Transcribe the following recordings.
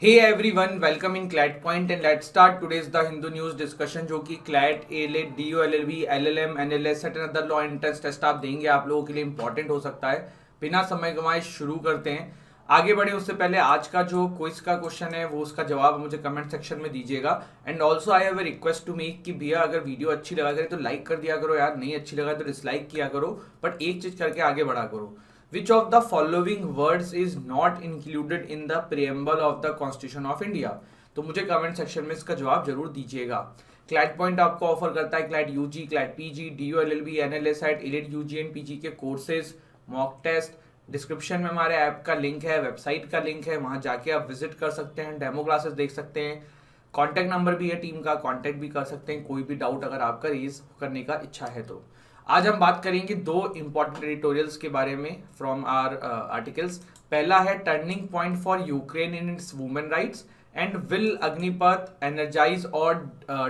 Hey everyone, welcome in CLAT Point and let's start today's The Hindu News discussion जो कि CLAT, ALET, DO, LLB, LLM, NLS and other law entrance test आप देंगे आप लोगों के लिए important हो सकता है। बिना समय गंवाए शुरू करते हैं। आगे बढ़े उससे पहले आज का जो क्विज का क्वेश्चन है वो उसका जवाब मुझे कमेंट सेक्शन में दीजिएगा। And also I have a request to make कि भैया अगर वीडियो अच्छी लगा करे तो लाइक कर दिया करो यार, नहीं अच्छी लगा तो डिसलाइक किया करो, बट एक चीज करके आगे बढ़ा करो। Which of the following words is not included in the preamble of the Constitution of India? तो मुझे कमेंट सेक्शन में इसका जवाब जरूर दीजिएगा। क्लैट पॉइंट आपको ऑफर करता है CLAT UG, CLAT PG, DO LLB, NLS AT AILET UG and PG के कोर्सेज, मॉक टेस्ट। डिस्क्रिप्शन में हमारे ऐप का लिंक है, वेबसाइट का लिंक है, वहां जाके आप विजिट कर सकते हैं, डेमो क्लासेस देख सकते हैं। कॉन्टैक्ट नंबर भी है टीम का, कॉन्टैक्ट भी कर सकते हैं कोई भी डाउट अगर आपका रेज करने का इच्छा है तो। आज हम बात करेंगे दो इंपॉर्टेंट एडिटोरियल्स के बारे में फ्रॉम आवर आर्टिकल्स। पहला है turning point for Ukraine in its women rights and will Agnipath energise और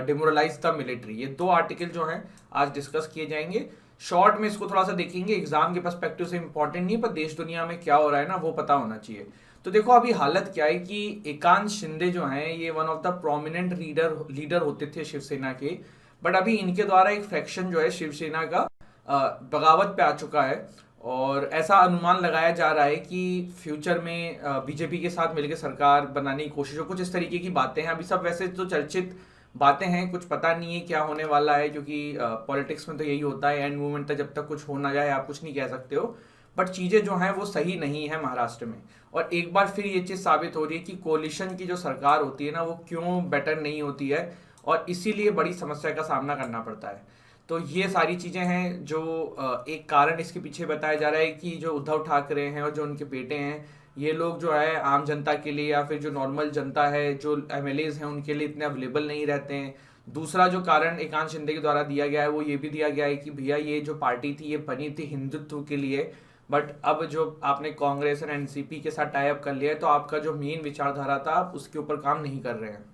डिमोरलाइज द मिलिट्री। ये दो आर्टिकल जो हैं आज डिस्कस किए जाएंगे। शॉर्ट में इसको थोड़ा सा देखेंगे, एग्जाम के पर्सपेक्टिव से इंपॉर्टेंट नहीं, पर देश दुनिया में क्या हो रहा है ना वो पता होना चाहिए। तो देखो अभी हालत क्या है कि एकांत शिंदे जो हैं ये one of the prominent leader होते थे शिवसेना के, बट अभी इनके द्वारा एक फ्रैक्शन जो है शिवसेना का बगावत पे आ चुका है। और ऐसा अनुमान लगाया जा रहा है कि फ्यूचर में बीजेपी के साथ मिलकर सरकार बनाने की कोशिश हो, कुछ इस तरीके की बातें हैं। अभी सब वैसे तो चर्चित बातें हैं, कुछ पता नहीं है क्या होने वाला है, क्योंकि पॉलिटिक्स में तो यही होता है, एंड मूवमेंट तक जब तक कुछ हो ना जाए आप कुछ नहीं कह सकते हो। बट चीज़ें जो हैं वो सही नहीं है महाराष्ट्र में, और एक बार फिर ये चीज़ साबित हो रही है कि कोलिशन की जो सरकार होती है ना वो क्यों बेटर नहीं होती है, और इसीलिए बड़ी समस्या का सामना करना पड़ता है। तो ये सारी चीज़ें हैं जो एक कारण इसके पीछे बताया जा रहा है कि जो उद्धव ठाकरे हैं और जो उनके बेटे हैं, ये लोग जो है आम जनता के लिए या फिर जो नॉर्मल जनता है, जो एमएलएज हैं उनके लिए इतने अवेलेबल नहीं रहते हैं। दूसरा जो कारण एकांत शिंदे के द्वारा दिया गया है वो ये भी दिया गया है कि भैया ये जो पार्टी थी ये बनी थी हिंदुत्व के लिए, बट अब जो आपने कांग्रेस और एनसीपी के साथ टाई अप कर लिया है तो आपका जो मेन विचारधारा था आप उसके ऊपर काम नहीं कर रहे हैं।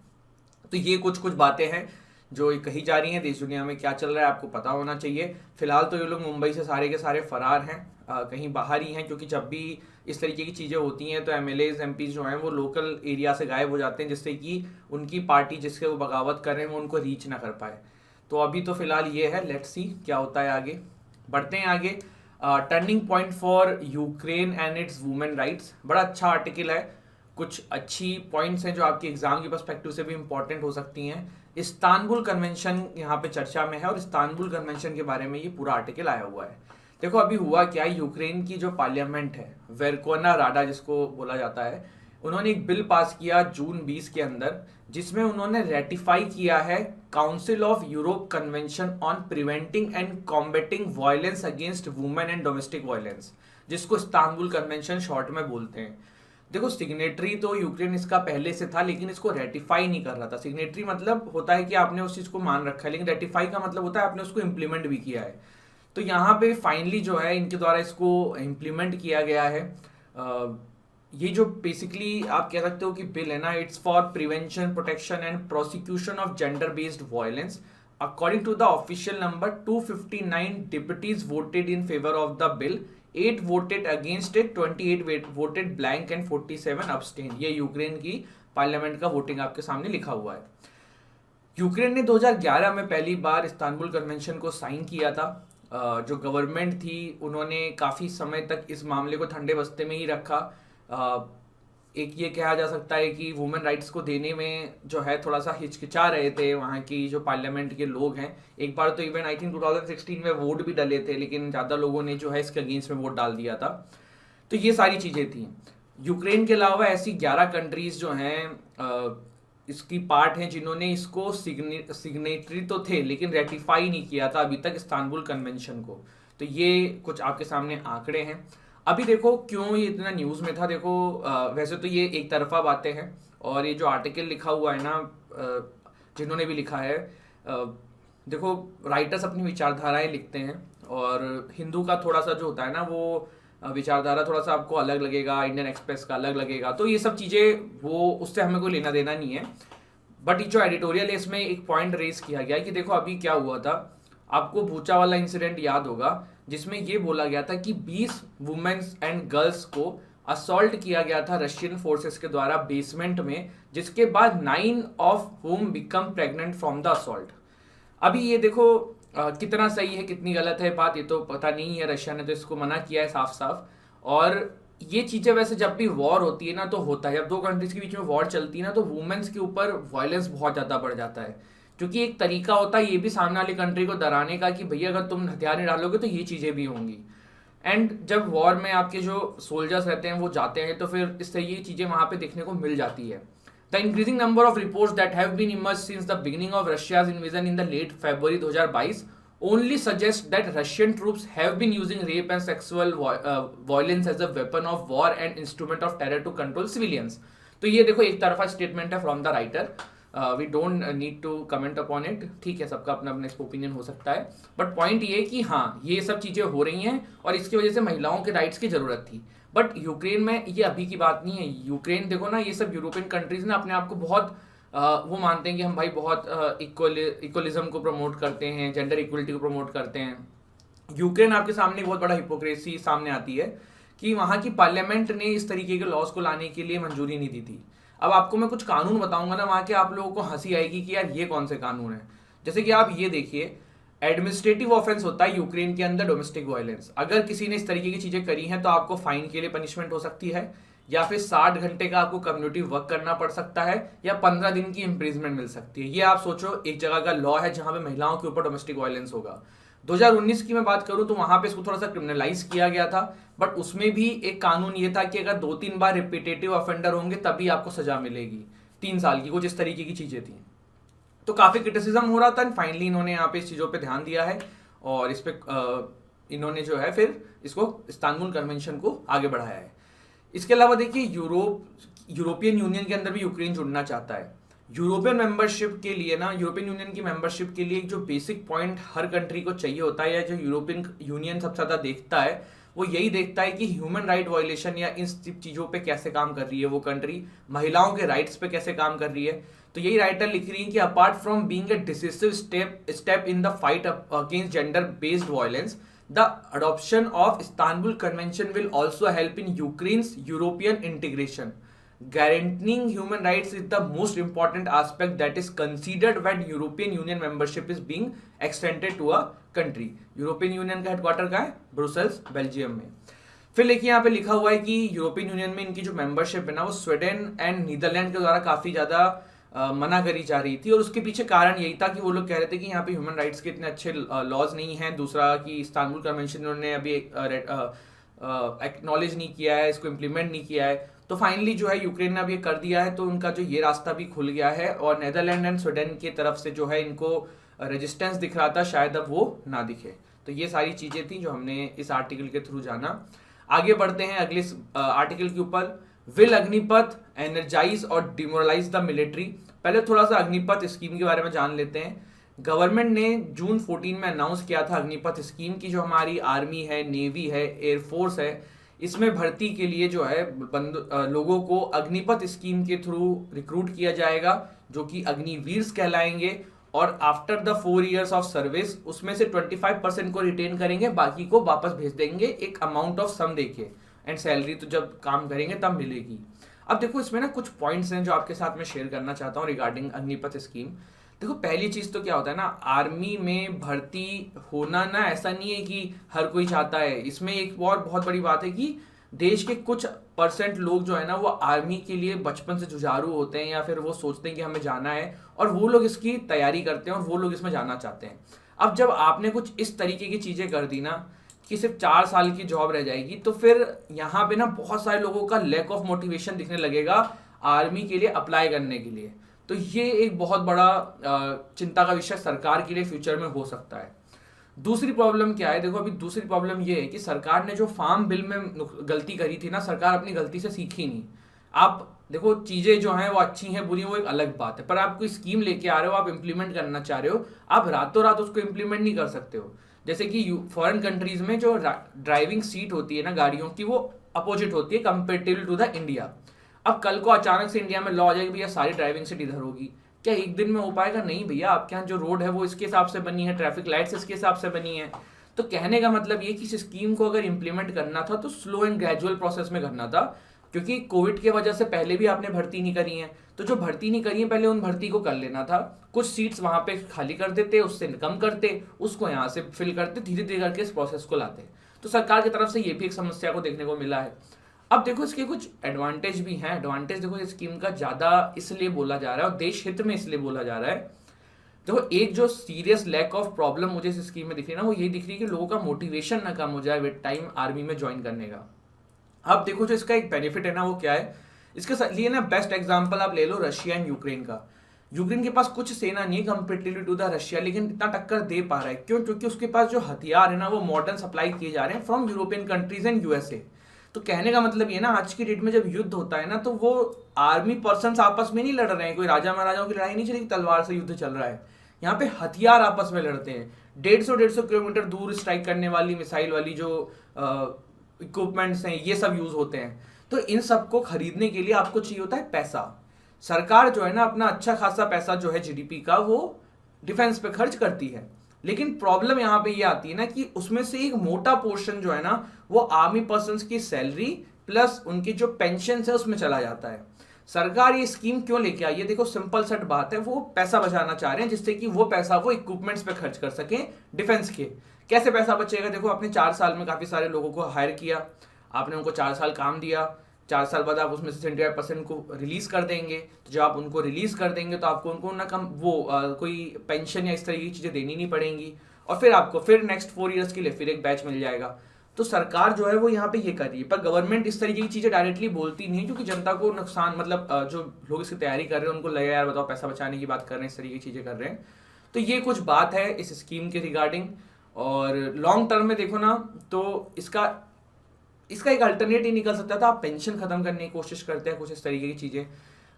तो ये कुछ कुछ बातें हैं जो कही जा रही हैं। देश दुनिया में क्या चल रहा है आपको पता होना चाहिए। फिलहाल तो ये लोग मुंबई से सारे के सारे फरार हैं, कहीं बाहर ही हैं, क्योंकि जब भी इस तरीके की चीज़ें होती हैं तो एमएलएज एमपी जो हैं वो लोकल एरिया से गायब हो जाते हैं, जिससे कि उनकी पार्टी जिसके वो बगावत कर रहे हैं वो उनको रीच ना कर पाए। तो अभी तो फिलहाल ये है, लेट्स सी क्या होता है आगे। बढ़ते हैं आगे। Turning point for Ukraine and it's women rights, बड़ा अच्छा आर्टिकल है। कुछ अच्छी पॉइंट्स हैं जो आपके एग्जाम की पर्सपेक्टिव से भी इंपॉर्टेंट हो सकती हैं। इस्तांबुल कन्वेंशन यहाँ पे चर्चा में है, और इस्तांबुल कन्वेंशन के बारे में ये पूरा आर्टिकल आया हुआ है। देखो अभी हुआ क्या, यूक्रेन की जो पार्लियामेंट है, वेरकोना राडा जिसको बोला जाता है, उन्होंने एक बिल पास किया जून 20 के अंदर, जिसमें उन्होंने रेटिफाई किया है council of Europe convention on preventing and combating violence against women and domestic violence, जिसको इस्तांबुल कन्वेंशन शॉर्ट में बोलते हैं। देखो सिग्नेटरी तो यूक्रेन इसका पहले से था, लेकिन इसको रेटिफाई नहीं कर रहा था। सिग्नेटरी मतलब होता है कि आपने उस चीज को मान रखा है, लेकिन रेटिफाई का मतलब होता है आपने उसको इम्प्लीमेंट भी किया है। तो यहाँ पे फाइनली जो है इनके द्वारा इसको इम्प्लीमेंट किया गया है। ये जो बेसिकली आप कह सकते हो कि बिल है ना, it's for prevention, protection and prosecution of gender based violence. According to the official number 259 deputies voted in favour of the bill, 8 voted against it, 28 voted blank and 47 abstained। ये Ukraine की parliament का voting आपके सामने लिखा हुआ है। Ukraine ने 2011 में पहली बार इस्तांबुल कन्वेंशन को साइन किया था। जो गवर्नमेंट थी उन्होंने काफ़ी समय तक इस मामले को ठंडे बस्ते में ही रखा। एक ये कहा जा सकता है कि वुमेन राइट्स को देने में जो है थोड़ा सा हिचकिचा रहे थे वहाँ की जो पार्लियामेंट के लोग हैं। एक बार तो इवन आई थिंक 2016 में वोट भी डले थे, लेकिन ज़्यादा लोगों ने जो है इसके अगेंस्ट में वोट डाल दिया था। तो ये सारी चीज़ें थी। यूक्रेन के अलावा ऐसी 11 कंट्रीज जो हैं इसकी पार्ट हैं जिन्होंने इसको सिग्नेटरी तो थे लेकिन रेटिफाई नहीं किया था अभी तक इस्तांबुल कन्वेंशन को। तो ये कुछ आपके सामने आंकड़े हैं। अभी देखो क्यों ये इतना न्यूज़ में था। देखो वैसे तो ये एक तरफा बातें हैं, और ये जो आर्टिकल लिखा हुआ है ना, जिन्होंने भी लिखा है, देखो राइटर्स अपनी विचारधाराएं लिखते हैं, और हिंदू का थोड़ा सा जो होता है ना वो विचारधारा थोड़ा सा आपको अलग लगेगा, इंडियन एक्सप्रेस का अलग लगेगा, तो ये सब चीज़ें वो उससे हमें कोई लेना देना नहीं है। बट ये जो एडिटोरियल है इसमें एक पॉइंट रेज किया गया है कि देखो अभी क्या हुआ था। आपको भूचा वाला इंसिडेंट याद होगा जिसमें ये बोला गया था कि 20 वुमेन्स एंड गर्ल्स को असॉल्ट किया गया था रशियन फोर्सेस के द्वारा बेसमेंट में, जिसके बाद 9 of whom become pregnant from the assault. अभी ये देखो कितना सही है कितनी गलत है बात, ये तो पता नहीं है, रशिया ने तो इसको मना किया है साफ साफ। और ये चीजें वैसे जब भी वॉर होती है ना तो होता है, जब दो कंट्रीज के बीच में वॉर चलती है ना तो वुमेन्स के ऊपर वायलेंस बहुत ज्यादा बढ़ जाता है, क्योंकि एक तरीका होता है ये भी सामने वाली कंट्री को डराने का कि भैया अगर तुम हथियार नहीं डालोगे तो ये चीजें भी होंगी। एंड जब वॉर में आपके जो सोल्जर्स रहते हैं वो जाते हैं तो फिर इससे ये चीजें वहां पे देखने को मिल जाती है। The increasing number of reports that have been emerged since the beginning of Russia's invasion in the late February 2022 only suggest that Russian troops have been using rape and sexual violence as a weapon of war and instrument of terror to control civilians. तो ये देखो एक तरफा statement है from the writer, we don't need to comment upon it, ठीक है, सबका अपना अपना इसका ओपिनियन हो सकता है, बट पॉइंट ये है कि हाँ ये सब चीजें हो रही हैं और इसकी वजह से महिलाओं के राइट्स की जरूरत थी। बट यूक्रेन में ये अभी की बात नहीं है। यूक्रेन देखो ना, ये सब यूरोपियन कंट्रीज ना अपने आप को बहुत वो मानते हैं कि हम भाई बहुत इक्वलिज्म को प्रमोट करते हैं, जेंडर इक्वलिटी को प्रमोट करते हैं। यूक्रेन आपके सामने एक बहुत बड़ा हिपोक्रेसी सामने आती है कि वहाँ की पार्लियामेंट ने इस तरीके के लॉज को लाने के लिए मंजूरी नहीं दी थी। अब आपको मैं कुछ कानून बताऊंगा ना वहाँ के, आप लोगों को हंसी आएगी कि यार ये कौन से कानून है। जैसे कि आप ये देखिए, एडमिनिस्ट्रेटिव ऑफेंस होता है यूक्रेन के अंदर डोमेस्टिक वायलेंस। अगर किसी ने इस तरीके की चीजें करी हैं तो आपको फाइन के लिए पनिशमेंट हो सकती है, या फिर 60 घंटे का आपको कम्युनिटी वर्क करना पड़ सकता है, या 15 दिन की इम्प्रिजमेंट मिल सकती है। ये आप सोचो एक जगह का लॉ है जहां पे महिलाओं के ऊपर डोमेस्टिक वायलेंस होगा। 2019 की मैं बात करूं तो वहां पे इसको थोड़ा सा क्रिमिनलाइज किया गया था, बट उसमें भी एक कानून ये था कि अगर 2-3 बार रिपीटेटिव ऑफेंडर होंगे तभी आपको सजा मिलेगी, 3 साल की, कुछ इस तरीके की चीजें थी। तो काफी क्रिटिसिज्म हो रहा था, फाइनली इन्होंने यहाँ पे इस चीजों पे ध्यान दिया है और इस पे इन्होंने जो है फिर इसको इस्तांबुल कन्वेंशन को आगे बढ़ाया है। इसके अलावा देखिए यूरोपियन यूनियन के अंदर भी यूक्रेन जुड़ना चाहता है। यूरोपियन मेंबरशिप के लिए ना, यूरोपियन यूनियन की मेंबरशिप के लिए एक जो बेसिक पॉइंट हर कंट्री को चाहिए होता है, या जो यूरोपियन यूनियन सबसे ज्यादा देखता है, वो यही देखता है कि ह्यूमन राइट वायलेशन या इन चीजों पे कैसे काम कर रही है वो कंट्री, महिलाओं के राइट्स पे कैसे काम कर रही है। तो यही राइटर लिख रही है कि apart from being a decisive step in the fight against gender based violence, the adoption of Istanbul Convention will also help in Ukraine's European integration. Guaranteeing human rights is the most important aspect that is considered when European Union membership is being extended to a country. European Union का headquarter कहाँ है? Brussels, Belgium में। फिर देखिए यहाँ पे लिखा हुआ है कि यूरोपियन यूनियन में इनकी जो मेंबरशिप है ना वो स्वीडन एंड नीदरलैंड के द्वारा काफी ज्यादा मना करी जा रही थी, और उसके पीछे कारण यही था कि वो लोग कह रहे थे कि यहाँ पे ह्यूमन राइट्स के इतने अच्छे लॉज नहीं हैं। दूसरा कि इस्तांबुल कन्वेंशन उन्होंने अभी एक्नॉलेज नहीं किया है, इसको इम्प्लीमेंट नहीं किया है। तो फाइनली जो है यूक्रेन ने अब ये कर दिया है, तो उनका जो ये रास्ता भी खुल गया है, और नेदरलैंड एंड स्वीडन की तरफ से जो है इनको रेजिस्टेंस दिख रहा था, शायद अब वो ना दिखे। तो ये सारी चीजें थी जो हमने इस आर्टिकल के थ्रू जाना। आगे बढ़ते हैं अगले आर्टिकल के ऊपर। विल अग्निपथ एनर्जाइज और डिमोरलाइज द मिलिट्री। पहले थोड़ा सा अग्निपथ स्कीम के बारे में जान लेते हैं। गवर्नमेंट ने जून 14 में अनाउंस किया था अग्निपथ स्कीम की, जो हमारी आर्मी है, नेवी है, एयरफोर्स है, इसमें भर्ती के लिए जो है लोगों को अग्निपथ स्कीम के थ्रू रिक्रूट किया जाएगा, जो कि अग्निवीर्स कहलाएंगे। और after the 4 years of service उसमें से 25% को रिटेन करेंगे, बाकी को वापस भेज देंगे एक अमाउंट ऑफ सम देके, एंड सैलरी तो जब काम करेंगे तब मिलेगी। अब देखो इसमें ना कुछ पॉइंट्स हैं जो आपके साथ में शेयर करना चाहता हूँ रिगार्डिंग अग्निपथ स्कीम। देखो पहली चीज तो क्या होता है ना, आर्मी में भर्ती होना ना ऐसा नहीं है कि हर कोई चाहता है। इसमें एक और बहुत बड़ी बात है कि देश के कुछ % लोग जो है ना वो आर्मी के लिए बचपन से जुझारू होते हैं, या फिर वो सोचते हैं कि हमें जाना है, और वो लोग इसकी तैयारी करते हैं और वो लोग इसमें जाना चाहते हैं। अब जब आपने कुछ इस तरीके की चीजें कर दी ना कि सिर्फ 4 साल की जॉब रह जाएगी, तो फिर यहाँ पे ना बहुत सारे लोगों का लैक ऑफ मोटिवेशन दिखने लगेगा आर्मी के लिए अप्लाई करने के लिए। तो ये एक बहुत बड़ा चिंता का विषय सरकार के लिए फ्यूचर में हो सकता है। दूसरी प्रॉब्लम क्या है, देखो अभी दूसरी प्रॉब्लम ये है कि सरकार ने जो फार्म बिल में गलती करी थी ना, सरकार अपनी गलती से सीखी नहीं। आप देखो चीजें जो हैं वो अच्छी हैं बुरी हैं वो एक अलग बात है, पर आप कोई स्कीम लेके आ रहे हो, आप इंप्लीमेंट करना चाह रहे हो, आप रातों रात उसको इंप्लीमेंट नहीं कर सकते हो। जैसे कि फॉरेन कंट्रीज में जो ड्राइविंग सीट होती है ना गाड़ियों की, वो अपोजिट होती है कंपेरेटिव टू द इंडिया। अब कल को अचानक से इंडिया में लॉ आ जाएगी भैया सारी ड्राइविंग सीट इधर होगी, क्या एक दिन में हो पाएगा? नहीं भैया, आपके यहाँ जो रोड है वो इसके हिसाब से बनी है, ट्रैफिक लाइट्स इसके हिसाब से बनी है। तो कहने का मतलब ये कि इस स्कीम को अगर इंप्लीमेंट करना था तो स्लो एंड ग्रेजुअल प्रोसेस में करना था, क्योंकि कोविड की वजह से पहले भी आपने भर्ती नहीं करी है, तो जो भर्ती नहीं करी है पहले उन भर्ती को कर लेना था। कुछ सीट्स वहां पे खाली कर देते, उससे कम करते, उसको यहाँ से फिल करते, धीरे धीरे करके इस प्रोसेस को लाते। तो सरकार की तरफ से ये भी एक समस्या को देखने को मिला है। अब देखो इसके कुछ एडवांटेज भी हैं। एडवांटेज देखो, इस स्कीम का ज्यादा इसलिए बोला जा रहा है और देश हित में इसलिए बोला जा रहा है। देखो एक जो सीरियस लैक ऑफ प्रॉब्लम मुझे इस स्कीम में दिख रही है ना, वो ये दिख रही है कि लोगों का मोटिवेशन ना कम हो जाए विद टाइम आर्मी में ज्वाइन करने का। अब देखो जो इसका एक बेनिफिट है ना, वो क्या है, इसके लिए ना बेस्ट एग्जांपल आप ले लो रशिया एंड यूक्रेन का। यूक्रेन के पास कुछ सेना नहीं है कंपेरेटिवली टू द रशिया, लेकिन इतना टक्कर दे पा रहा है। क्यों? क्योंकि उसके पास जो हथियार है ना, वो मॉडर्न सप्लाई किए जा रहे हैं from European countries and USA. तो कहने का मतलब ये ना, आज की डेट में जब युद्ध होता है ना, तो वो आर्मी पर्सन आपस में नहीं लड़ रहे हैं, कोई राजा महाराजाओं की लड़ाई नहीं चली, तलवार से युद्ध चल रहा है। यहाँ पे हथियार आपस में लड़ते हैं। 150 किलोमीटर दूर स्ट्राइक करने वाली मिसाइल वाली जो इक्विपमेंट्स हैं, ये सब यूज होते हैं। तो इन सबको खरीदने के लिए आपको चाहिए होता है पैसा। सरकार जो है ना, अपना अच्छा खासा पैसा जो है जीडीपी का, वो डिफेंस पे खर्च करती है। लेकिन प्रॉब्लम यहाँ पे ये आती है ना कि उसमें से एक मोटा पोर्शन जो है ना, वो आर्मी पर्सन्स की सैलरी प्लस उनकी जो पेंशन है उसमें चला जाता है। सरकार ये स्कीम क्यों लेके आई है? देखो सिंपल सेट बात है, वो पैसा बचाना चाह रहे हैं जिससे कि वो पैसा वो इक्विपमेंट्स पे खर्च कर सकें डिफेंस के। कैसे पैसा बचेगा? देखो आपने 4 साल में काफी सारे लोगों को हायर किया, आपने उनको 4 साल काम दिया, 4 साल बाद आप उसमें से 75% को रिलीज कर देंगे। तो जब आप उनको रिलीज कर देंगे तो आपको उनको ना कम वो कोई पेंशन या इस तरह की चीजें देनी नहीं पड़ेंगी, और फिर आपको फिर नेक्स्ट 4 ईयर्स के लिए फिर एक बैच मिल जाएगा। तो सरकार जो है वो यहाँ पे ये कर रही है, पर गवर्नमेंट इस तरीके की चीजें डायरेक्टली बोलती नहीं, क्योंकि जनता को नुकसान, मतलब जो लोग इसकी तैयारी कर रहे हैं उनको लगे यार बताओ पैसा बचाने की बात कर रहे हैं, इस तरीके की चीजें कर रहे हैं। तो ये कुछ बात है इस स्कीम के रिगार्डिंग। और लॉन्ग टर्म में देखो ना, तो इसका एक अल्टरनेट ही निकल सकता था, आप पेंशन खत्म करने की कोशिश करते हैं, कुछ इस तरीके की चीजें।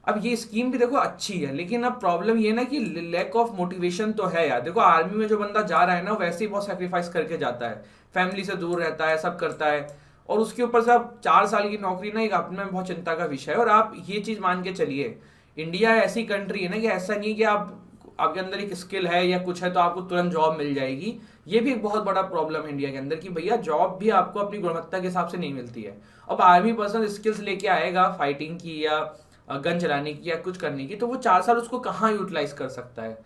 अब ये स्कीम भी देखो अच्छी है, लेकिन अब प्रॉब्लम ये ना कि लैक ऑफ मोटिवेशन तो है यार। देखो आर्मी में जो बंदा जा रहा है ना, वैसे ही बहुत सेक्रीफाइस करके जाता है, फैमिली से दूर रहता है, सब करता है, और उसके ऊपर से आप 4 साल की नौकरी ना, एक अपने में बहुत चिंता का विषय है। और आप ये चीज मान के चलिए, इंडिया ऐसी कंट्री है ना कि ऐसा नहीं कि आपके अंदर एक स्किल है या कुछ है तो आपको तुरंत जॉब मिल जाएगी। ये भी एक बहुत बड़ा प्रॉब्लम है इंडिया के अंदर कि भैया जॉब भी आपको अपनी गुणवत्ता के हिसाब से नहीं मिलती है। अब आर्मी पर्सन स्किल्स लेके आएगा फाइटिंग की या गन चलाने की या कुछ करने की, तो वो 4 साल उसको कहाँ यूटिलाइज कर सकता है?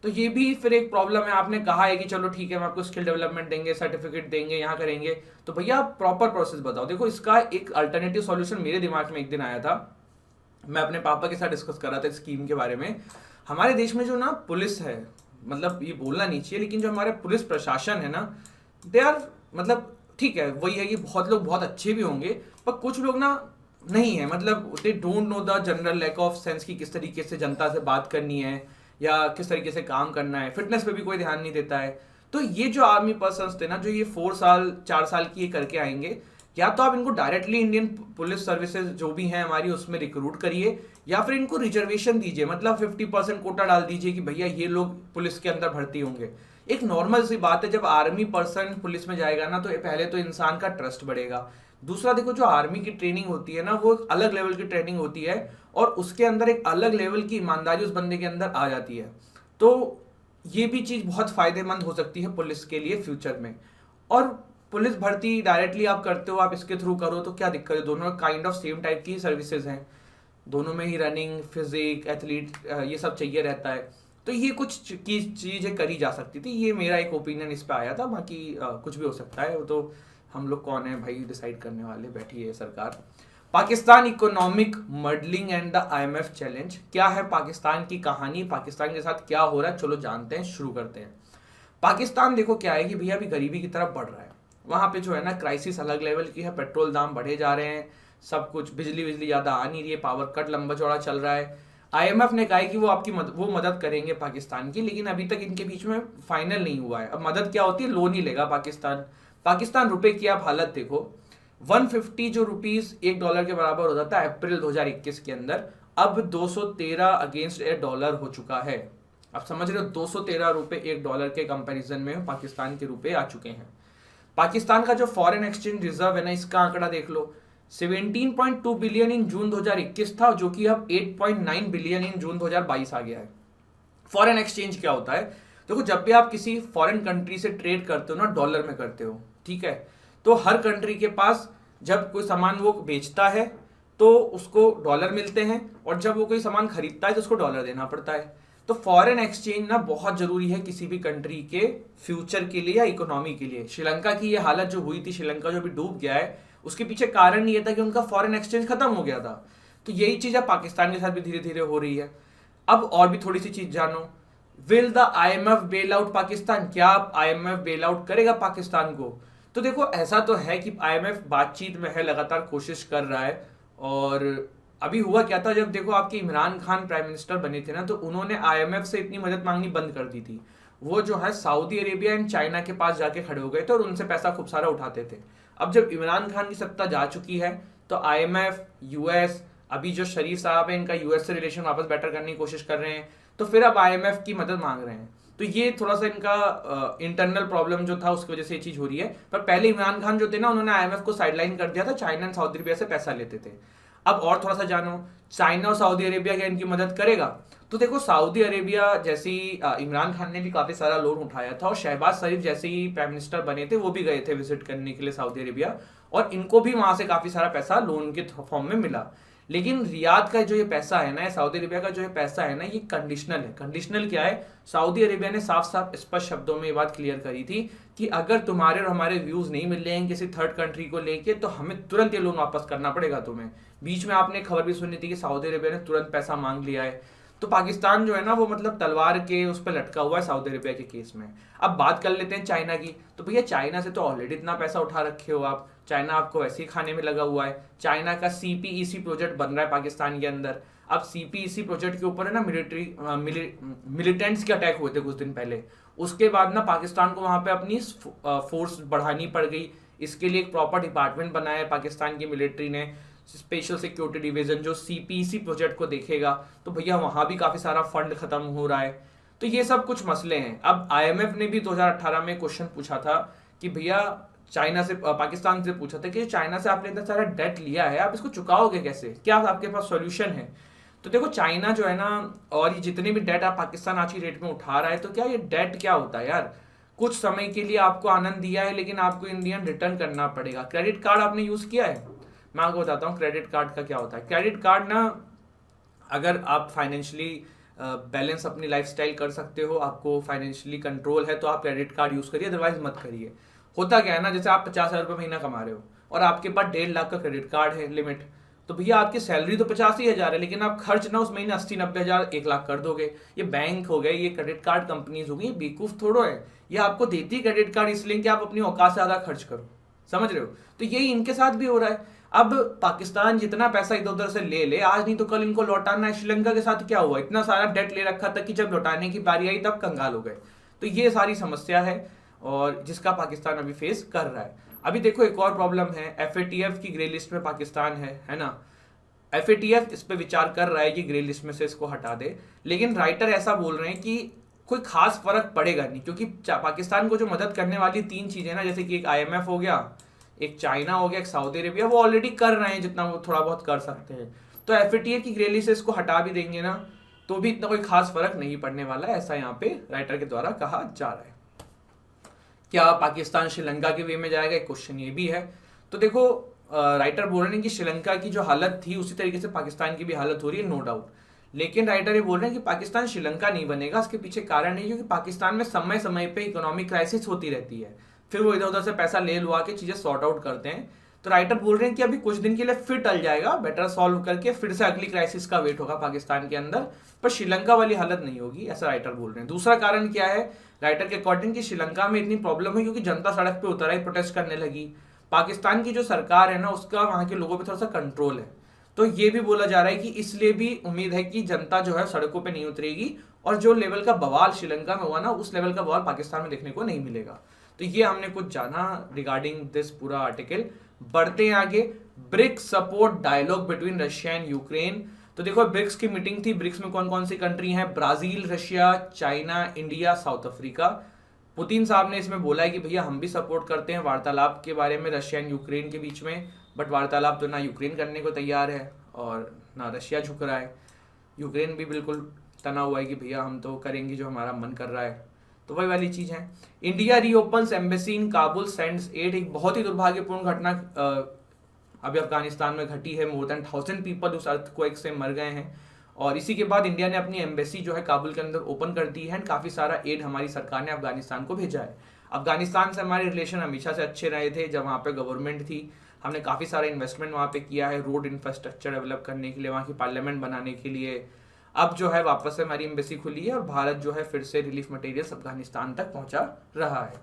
तो ये भी फिर एक प्रॉब्लम है। आपने कहा है कि चलो ठीक है हम आपको स्किल डेवलपमेंट देंगे, सर्टिफिकेट देंगे, यहाँ करेंगे, तो भैया आप प्रॉपर प्रोसेस बताओ। देखो इसका एक अल्टरनेटिव सॉल्यूशन मेरे दिमाग में एक दिन आया था, मैं अपने पापा के साथ डिस्कस कर रहा था स्कीम के बारे में। हमारे देश में जो ना पुलिस है, मतलब ये बोलना नहीं चाहिए, लेकिन जो हमारे पुलिस प्रशासन है ना, दे आर, मतलब ठीक है वही है कि बहुत लोग बहुत अच्छे भी होंगे, पर कुछ लोग ना नहीं है, मतलब they don't know the general lack of sense की किस तरीके से जनता से बात करनी है या किस तरीके से काम करना है। फिटनेस पे भी कोई ध्यान नहीं देता है। तो ये जो आर्मी पर्सन थे ना, जो ये 4 साल की ये करके आएंगे, या तो आप इनको डायरेक्टली इंडियन पुलिस सर्विसेज जो भी हैं हमारी उसमें रिक्रूट करिए, या फिर इनको रिजर्वेशन दीजिए, मतलब 50% कोटा डाल दीजिए कि भैया ये लोग पुलिस के अंदर भर्ती होंगे। एक नॉर्मल सी बात है, जब आर्मी पर्सन पुलिस में जाएगा ना, तो पहले तो इंसान का ट्रस्ट बढ़ेगा। दूसरा देखो, जो आर्मी की ट्रेनिंग होती है ना, वो एक अलग लेवल की ट्रेनिंग होती है, और उसके अंदर एक अलग लेवल की ईमानदारी उस बंदे के अंदर आ जाती है। तो ये भी चीज बहुत फायदेमंद हो सकती है पुलिस के लिए फ्यूचर में। और पुलिस भर्ती डायरेक्टली आप करते हो, आप इसके थ्रू करो तो क्या दिक्कत है? दोनों काइंड ऑफ सेम टाइप की सर्विसेज हैं, दोनों में ही रनिंग, फिजिक, एथलीट, ये सब चाहिए रहता है। तो ये कुछ चीजें करी जा सकती थी। ये मेरा एक ओपिनियन इस पे आया था, बाकी कुछ भी हो सकता है, वो तो हम लोग कौन है भाई डिसाइड करने वाले, बैठी है सरकार। Pakistan economic modelling and the IMF challenge. क्या है पाकिस्तान की कहानी, पाकिस्तान के साथ क्या हो रहा है, चलो जानते हैं, शुरू करते हैं। पाकिस्तान देखो क्या है कि भैया अभी गरीबी की तरफ बढ़ रहा है। वहां पे जो है ना क्राइसिस अलग लेवल की है, पेट्रोल दाम बढ़े जा रहे हैं, सब कुछ, बिजली ज्यादा आ नहीं रही है, पावर कट लंबा चौड़ा चल रहा है। IMF ने कहा है कि वो आपकी वो मदद करेंगे पाकिस्तान की, लेकिन अभी तक इनके बीच में फाइनल नहीं हुआ है। अब मदद क्या होती है? लोन ही लेगा पाकिस्तान रुपए की आप हालत देखो, 150 जो रुपीस $1 के बराबर हो जाता है अप्रैल 2021 के अंदर, अब 213 अगेंस्ट $1 हो चुका है। आप समझ रहे हो, 213 रुपए $1 के कंपैरिजन में पाकिस्तान के रुपए आ चुके हैं। पाकिस्तान का जो फॉरेन एक्सचेंज रिजर्व है ना, इसका आंकड़ा देख लो, 17.2 बिलियन इन जून 2021 था, जो कि अब 8.9 बिलियन इन जून 2022 आ गया है। फॉरेन एक्सचेंज क्या होता है? देखो जब भी आप किसी फॉरेन कंट्री से ट्रेड करते हो ना, डॉलर में करते हो, ठीक है, तो हर कंट्री के पास जब कोई सामान वो बेचता है तो उसको डॉलर मिलते हैं, और जब वो कोई सामान खरीदता है तो उसको डॉलर देना पड़ता है। तो फॉरेन एक्सचेंज ना बहुत जरूरी है किसी भी कंट्री के फ्यूचर के लिए या इकोनॉमी के लिए। श्रीलंका की ये हालत जो हुई थी, श्रीलंका जो भी डूब गया है, उसके पीछे कारण ये था कि उनका फॉरेन एक्सचेंज खत्म हो गया था। तो यही चीज अब पाकिस्तान के साथ भी धीरे धीरे हो रही है। अब और भी थोड़ी सी चीज जानो, will the IMF bail out Pakistan? क्या आईएमएफ बेल आउट करेगा पाकिस्तान को? तो देखो ऐसा तो है कि आईएमएफ बातचीत में है, लगातार कोशिश कर रहा है। और अभी हुआ क्या था, जब देखो आपके इमरान खान प्राइम मिनिस्टर बने थे ना, तो उन्होंने आईएमएफ से इतनी मदद मांगनी बंद कर दी थी। वो जो है सऊदी अरेबिया एंड चाइना के पास जाके खड़े हो गए थे और उनसे पैसा खूब सारा उठाते थे। अब जब इमरान खान की सत्ता जा चुकी है तो आईएमएफ, यूएस, अभी जो शरीफ साहब है इनका यूएस से रिलेशन वापस बेटर करने की कोशिश कर रहे हैं, तो फिर अब आईएमएफ की मदद मांग रहे हैं। तो ये थोड़ा सा इनका इंटरनल प्रॉब्लम जो था उसकी वजह से ये चीज हो रही है। पर पहले इमरान खान जो थे ना, उन्होंने आईएमएफ को साइडलाइन कर दिया था, चाइना एंड सऊदी अरेबिया से पैसा लेते थे। अब और थोड़ा सा जानो, चाइना और सऊदी अरेबिया क्या इनकी मदद करेगा? तो देखो सऊदी अरेबिया जैसी इमरान खान ने भी काफी सारा लोन उठाया था, और शहबाज शरीफ जैसे ही प्राइम मिनिस्टर बने थे वो भी गए थे विजिट करने के लिए सऊदी अरेबिया, और इनको भी वहां से काफी सारा पैसा लोन के फॉर्म में मिला। लेकिन रियाद का जो ये पैसा है ना, सऊदी अरेबिया का जो ये पैसा है ना, ये कंडीशनल है। कंडीशनल क्या है? सऊदी अरेबिया ने साफ साफ स्पष्ट शब्दों में ये बात क्लियर करी थी कि अगर तुम्हारे और हमारे व्यूज नहीं मिल रहे हैं किसी थर्ड कंट्री को लेके, तो हमें तुरंत ये लोन वापस करना पड़ेगा तुम्हें। बीच में आपने खबर भी सुनी थी कि सऊदी अरेबिया ने तुरंत पैसा मांग लिया है। तो पाकिस्तान जो है ना, वो मतलब तलवार के उस पर लटका हुआ है सऊदी अरेबिया के केस में। अब बात कर लेते हैं चाइना की। तो भैया चाइना से तो ऑलरेडी इतना पैसा उठा रखे हो आप, चाइना आपको वैसे ही खाने में लगा हुआ है। चाइना का सीपीईसी प्रोजेक्ट बन रहा है पाकिस्तान के अंदर। अब सीपीईसी प्रोजेक्ट के ऊपर है ना मिलिटेंट्स के अटैक हुए थे कुछ दिन पहले। उसके बाद ना पाकिस्तान को वहां पे अपनी फोर्स बढ़ानी पड़ गई। इसके लिए एक प्रॉपर डिपार्टमेंट बनाया है पाकिस्तान की मिलिट्री ने, स्पेशल सिक्योरिटी डिवीजन, जो सीपीईसी प्रोजेक्ट को देखेगा। तो भैया वहां भी काफी सारा फंड खत्म हो रहा है। तो ये सब कुछ मसले हैं। अब आईएमएफ ने भी 2018 में क्वेश्चन पूछा था कि भैया चाइना से, पाकिस्तान से पूछा था कि चाइना से आपने इतना सारा डेट लिया है, आप इसको चुकाओगे कैसे, क्या आपके पास सॉल्यूशन है? तो देखो चाइना जो है ना, और ये जितने भी डेट आप पाकिस्तान आज की डेट में उठा रहा है, तो क्या ये डेट क्या होता है यार? कुछ समय के लिए आपको आनंद दिया है, लेकिन आपको इंडियन रिटर्न करना पड़ेगा। क्रेडिट कार्ड आपने यूज किया है? मैं आपको बताता हूँ क्रेडिट कार्ड का क्या होता है। क्रेडिट कार्ड ना, अगर आप फाइनेंशियली बैलेंस अपनी लाइफस्टाइल कर सकते हो, आपको फाइनेंशियली कंट्रोल है, तो आप क्रेडिट कार्ड यूज करिए, अदरवाइज मत करिए। होता क्या है ना, जैसे आप 50,000 रुपये महीना कमा रहे हो और आपके पास 1.5 लाख का क्रेडिट कार्ड है लिमिट, तो भैया आपकी सैलरी तो 85,000 है, लेकिन आप खर्च ना उस महीने 80-90,000 1 लाख कर दोगे। ये बैंक हो गए, ये क्रेडिट कार्ड कंपनीज हो गई, बेवकूफ थोड़ो है। ये आपको देती क्रेडिट कार्ड इसलिए कि आप अपनी औकात से ज्यादा खर्च करो, समझ रहे हो? तो यही इनके साथ भी हो रहा है। अब पाकिस्तान जितना पैसा इधर उधर से ले ले, आज नहीं तो कल इनको लौटाना है। श्रीलंका के साथ क्या हुआ, इतना सारा डेट ले रखा था कि जब लौटाने की बारी आई तब कंगाल हो गए। तो ये सारी समस्या है और जिसका पाकिस्तान अभी फेस कर रहा है। अभी देखो एक और प्रॉब्लम है, एफएटीएफ की ग्रे लिस्ट में पाकिस्तान है ना। एफएटीएफ इस पे विचार कर रहा है कि ग्रे लिस्ट में से इसको हटा दे, लेकिन राइटर ऐसा बोल रहे हैं कि कोई खास फर्क पड़ेगा नहीं, क्योंकि पाकिस्तान को जो मदद करने वाली 3 चीजें ना, जैसे कि एक आईएमएफ हो गया, एक चाइना हो गया, एक सऊदी अरेबिया, वो ऑलरेडी कर रहे हैं जितना वो थोड़ा बहुत कर सकते हैं। तो एफएटीएफ की ग्रे लिस्ट से इसको हटा भी देंगे ना, तो भी इतना कोई खास फर्क नहीं पड़ने वाला है, ऐसा यहाँ पे राइटर के द्वारा कहा जा रहा है। क्या पाकिस्तान श्रीलंका के वे में जाएगा, एक क्वेश्चन ये भी है। तो देखो राइटर बोल रहे हैं कि श्रीलंका की जो हालत थी उसी तरीके से पाकिस्तान की भी हालत हो रही है, नो डाउट। लेकिन राइटर ये बोल रहे हैं कि पाकिस्तान श्रीलंका नहीं बनेगा। इसके पीछे कारण है क्योंकि पाकिस्तान में समय समय पे इकोनॉमिक क्राइसिस होती रहती है, फिर वो इधर उधर से पैसा ले लुआ के चीजें सॉर्ट आउट करते हैं। तो राइटर बोल रहे हैं कि अभी कुछ दिन के लिए फिर टल जाएगा, बेटर सॉल्व करके फिर से अगली क्राइसिस का वेट होगा पाकिस्तान के अंदर, पर श्रीलंका वाली हालत नहीं होगी, ऐसा राइटर बोल रहे हैं। दूसरा कारण क्या है राइटर के अकॉर्डिंग कि श्रीलंका में इतनी प्रॉब्लम है क्योंकि जनता सड़क पे उतर आई, प्रोटेस्ट करने लगी। पाकिस्तान की जो सरकार है ना, उसका वहां के लोगों पे थोड़ा सा कंट्रोल है, तो ये भी बोला जा रहा है कि इसलिए भी उम्मीद है कि जनता जो है सड़कों पे नहीं उतरेगी, और जो लेवल का बवाल श्रीलंका में हुआ ना, उस लेवल का बवाल पाकिस्तान में देखने को नहीं मिलेगा। तो ये हमने कुछ जाना रिगार्डिंग दिस पूरा आर्टिकल। बढ़ते हैं आगे, BRICS support dialogue between Russia and Ukraine. तो देखो ब्रिक्स की मीटिंग थी, ब्रिक्स में कौन कौन सी कंट्री हैं, Brazil, Russia, China, India, south Africa. Putin साहब ने इसमें बोला है कि भैया हम भी सपोर्ट करते हैं वार्तालाप के बारे में रशिया एंड यूक्रेन के बीच में, बट वार्तालाप तो ना यूक्रेन करने को तैयार है और ना रशिया झुक रहा है। यूक्रेन भी बिल्कुल तना हुआ है कि भैया हम तो करेंगे जो हमारा मन कर रहा है। तो वही वाली चीज है। India reopens embassy in Kabul sends aid, एक बहुत ही दुर्भाग्यपूर्ण घटना अभी अफगानिस्तान में घटी है। मोर देन 1000 पीपल उस अर्थक्वेक से मर गए हैं, और इसी के बाद इंडिया ने अपनी एम्बेसी जो है काबुल के अंदर ओपन कर दी है, एंड काफी सारा एड हमारी सरकार ने अफगानिस्तान को भेजा है। अफगानिस्तान से हमारे रिलेशन हमेशा से अच्छे रहे थे जब वहाँ पे गवर्नमेंट थी। हमने काफ़ी सारा इन्वेस्टमेंट वहाँ पे किया है, रोड इंफ्रास्ट्रक्चर डेवलप करने के लिए, वहाँ की पार्लियामेंट बनाने के लिए। अब जो है वापस से हमारी एम्बेसी खुली है और भारत जो है फिर से रिलीफ मटेरियल्स अफगानिस्तान तक पहुंचा रहा है।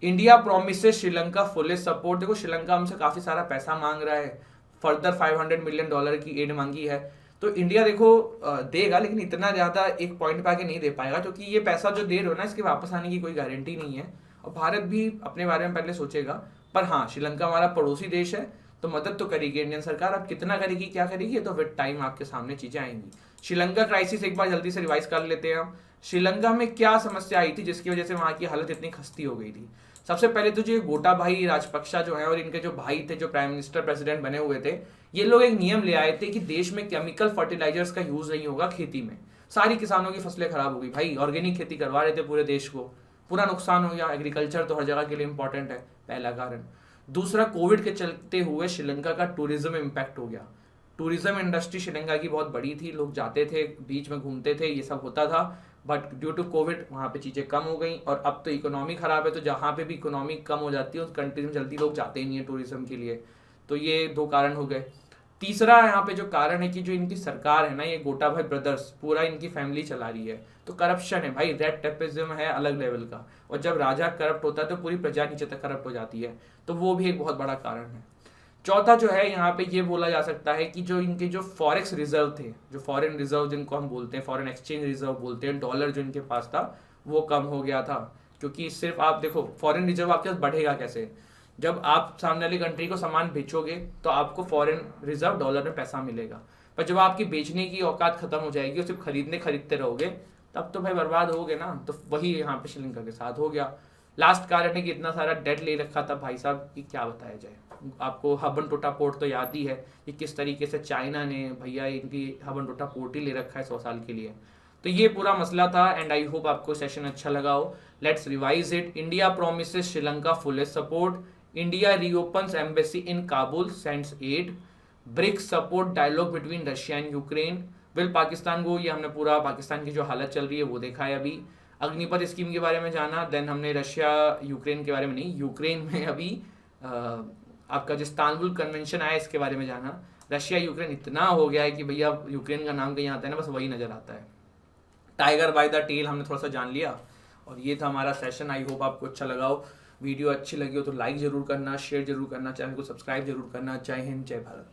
India promises Sri Lanka full support, देखो श्रीलंका हमसे काफ़ी सारा पैसा मांग रहा है, फर्दर $500 मिलियन की एड मांगी है। तो इंडिया देखो देगा, लेकिन इतना ज़्यादा एक पॉइंट पे आके नहीं दे पाएगा, क्योंकि ये पैसा जो दे रहे हो ना इसके वापस आने की कोई गारंटी नहीं है, और भारत भी अपने बारे में पहले सोचेगा। पर हाँ, श्रीलंका हमारा पड़ोसी देश है, तो मदद तो करेगी इंडियन सरकार। अब कितना करेगी, क्या करेगी, तो विद टाइम आपके सामने चीजें आएंगी। श्रीलंका क्राइसिस एक बार जल्दी से रिवाइज कर लेते हैं हम। श्रीलंका में क्या समस्या आई थी जिसकी वजह से वहां की हालत इतनी खस्ती हो गई थी? सबसे पहले तो जो गोटाबाई राजपक्षा जो है और इनके जो भाई थे जो प्राइम मिनिस्टर प्रेसिडेंट बने हुए थे, ये लोग एक नियम ले आए थे कि देश में केमिकल फर्टिलाइजर्स का यूज नहीं होगा खेती में। सारी किसानों की फसलें खराब हो गई भाई, ऑर्गेनिक खेती करवा रहे थे पूरे देश को, पूरा नुकसान हो गया। एग्रीकल्चर तो हर जगह के लिए इंपॉर्टेंट है, पहला कारण। दूसरा, कोविड के चलते हुए श्रीलंका का टूरिज्म इम्पैक्ट हो गया। टूरिज्म इंडस्ट्री श्रीलंका की बहुत बड़ी थी, लोग जाते थे, बीच में घूमते थे, ये सब होता था। बट ड्यू टू कोविड वहाँ पे चीज़ें कम हो गई, और अब तो इकोनॉमी खराब है, तो जहाँ पे भी इकोनॉमी कम हो जाती है उस कंट्री में जल्दी लोग जाते ही नहीं है टूरिज्म के लिए। तो ये दो कारण हो गए। तीसरा यहाँ पे जो कारण है कि जो इनकी सरकार है ना, ये गोटाबाई ब्रदर्स, पूरा इनकी फैमिली चला रही है, तो करप्शन है भाई, रेड टेपिज्म है अलग लेवल का, और जब राजा करप्ट होता है तो पूरी प्रजा नीचे तक करप्ट हो जाती है, तो वो भी एक बहुत बड़ा कारण है। चौथा जो है यहाँ पे ये बोला जा सकता है कि जो इनके जो फॉरेक्स रिजर्व थे, जो फॉरेन रिजर्व जिनको हम बोलते हैं, फॉरेन एक्सचेंज रिजर्व बोलते हैं, डॉलर जो इनके पास था वो कम हो गया था। क्योंकि सिर्फ आप देखो फॉरेन रिजर्व आपके पास बढ़ेगा कैसे, जब आप सामने वाली कंट्री को सामान बेचोगे तो आपको फॉरेन रिजर्व डॉलर में पैसा मिलेगा, पर जब आपकी बेचने की औकात खत्म हो जाएगी और सिर्फ खरीदते रहोगे, तब तो भाई बर्बाद होगे ना। तो वही यहाँ पे श्रीलंका के साथ हो गया। लास्ट कारण है कि इतना सारा डेट ले रखा था भाई साहब कि क्या बताया जाए। आपको हबन-टोटा पोर्ट तो याद ही है कि किस तरीके से चाइना ने भैया इनकी हबन-टोटा पोर्ट ही ले रखा है 100 साल के लिए। तो ये पूरा मसला था, एंड आई होप आपको सेशन अच्छा लगा हो। Let's revise it. India promises Sri Lanka full support, India reopens embassy in Kabul, sends aid, BRICS support dialogue between Russia and Ukraine, will Pakistan go, ये हमने पूरा पाकिस्तान की जो हालत चल रही है वो देखा है अभी। अग्निपथ स्कीम के बारे में जाना, देन हमने रशिया यूक्रेन के बारे में नहीं, यूक्रेन में अभी आपका जो इस्तांबुल कन्वेंशन आया इसके बारे में जाना। रशिया यूक्रेन इतना हो गया है कि भैया यूक्रेन का नाम कहीं आता है ना बस वही नजर आता है। टाइगर बाय द टेल हमने थोड़ा सा जान लिया, और ये था हमारा सेशन। आई होप आपको अच्छा लगा हो। वीडियो अच्छी लगी हो तो लाइक जरूर करना, शेयर जरूर करना, चैनल को सब्सक्राइब जरूर करना। जय हिंद, जय भारत।